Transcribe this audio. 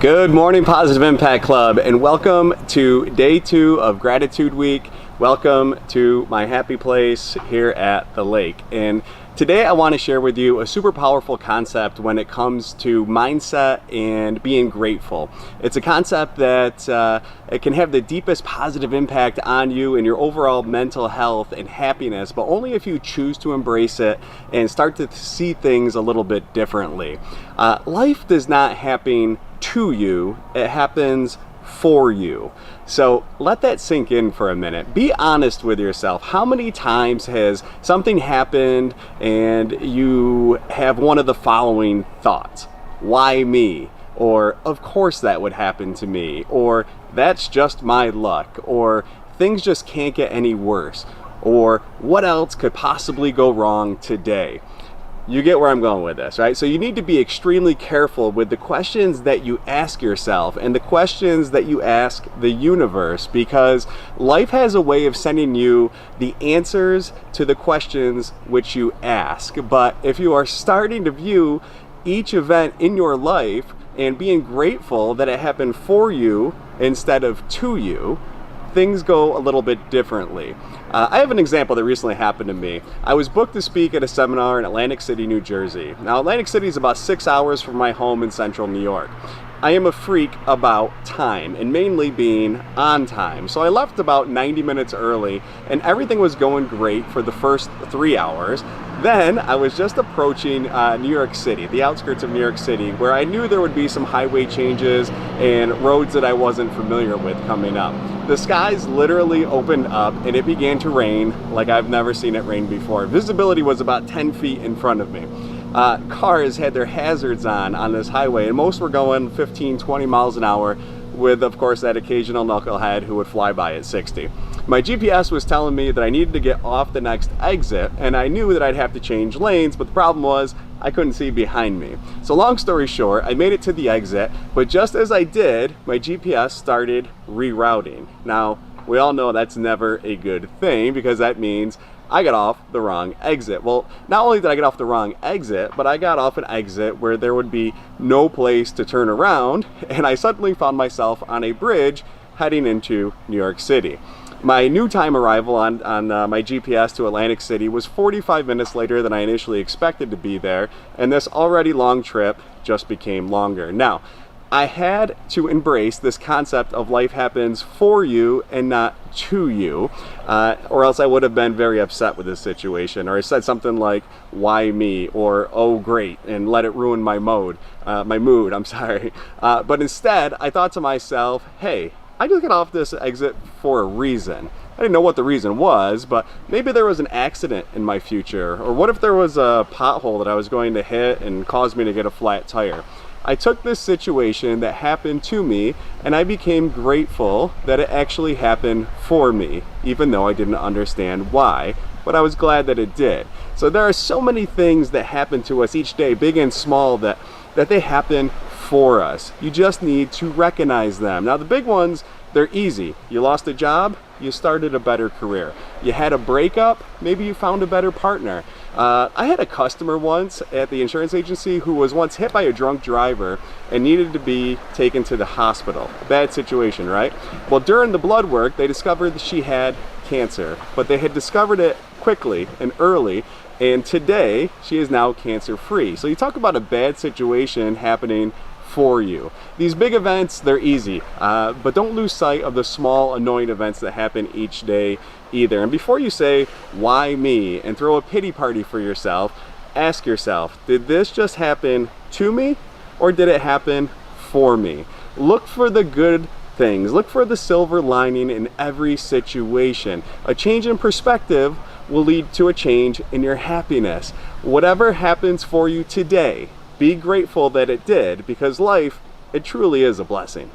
Good morning, Positive Impact Club, and welcome to day 2 of Gratitude Week. Welcome to my happy place here at the lake. And today I want to share with you a super powerful concept when it comes to mindset and being grateful. It's a concept that it can have the deepest positive impact on you and your overall mental health and happiness, but only if you choose to embrace it and start to see things a little bit differently. Life does not happen to you, it happens for you. So let that sink in for a minute. Be honest with yourself. How many times has something happened and you have one of the following thoughts? Why me? Or of course that would happen to me. Or that's just my luck. Or things just can't get any worse. Or what else could possibly go wrong today? You get where I'm going with this, right? So you need to be extremely careful with the questions that you ask yourself and the questions that you ask the universe, because life has a way of sending you the answers to the questions which you ask. But if you are starting to view each event in your life and being grateful that it happened for you instead of to you, things go a little bit differently. I have an example that recently happened to me. I was booked to speak at a seminar in Atlantic City, New Jersey. Now, Atlantic City is about 6 hours from my home in central New York. I am a freak about time, and mainly being on time. So I left about 90 minutes early, and everything was going great for the first 3 hours. Then I was just approaching New York City, the outskirts of New York City, where I knew there would be some highway changes and roads that I wasn't familiar with coming up. The skies literally opened up and it began to rain like I've never seen it rain before. Visibility was about 10 feet in front of me. Cars had their hazards on this highway, and most were going 15, 20 miles an hour, with of course that occasional knucklehead who would fly by at 60. My GPS was telling me that I needed to get off the next exit, and I knew that I'd have to change lanes, but the problem was I couldn't see behind me. So long story short, I made it to the exit, but just as I did, my GPS started rerouting. Now, we all know that's never a good thing, because that means I got off the wrong exit. Well, not only did I get off the wrong exit, but I got off an exit where there would be no place to turn around, and I suddenly found myself on a bridge heading into New York City. My new time arrival on my GPS to Atlantic City was 45 minutes later than I initially expected to be there, and this already long trip just became longer. Now, I had to embrace this concept of life happens for you and not to you, or else I would have been very upset with this situation, or I said something like, why me, or oh great, and let it ruin my mood, I'm sorry. But instead, I thought to myself, hey, I just got off this exit for a reason. I didn't know what the reason was, but maybe there was an accident in my future, or what if there was a pothole that I was going to hit and cause me to get a flat tire? I took this situation that happened to me, and I became grateful that it actually happened for me, even though I didn't understand why, but I was glad that it did. So there are so many things that happen to us each day, big and small, that they happen for us. You just need to recognize them. Now, the big ones, they're easy. You lost a job, you started a better career. You had a breakup, maybe you found a better partner. I had a customer once at the insurance agency who was once hit by a drunk driver and needed to be taken to the hospital. Bad situation, right? Well, during the blood work, they discovered that she had cancer, but they had discovered it quickly and early, and today she is now cancer-free. So you talk about a bad situation happening for you. These big events, they're easy, but don't lose sight of the small annoying events that happen each day either. And before you say, why me, and throw a pity party for yourself, ask yourself, did this just happen to me, or did it happen for me? Look for the good things. Look for the silver lining in every situation. A change in perspective will lead to a change in your happiness. Whatever happens for you today, be grateful that it did, because life, it truly is a blessing.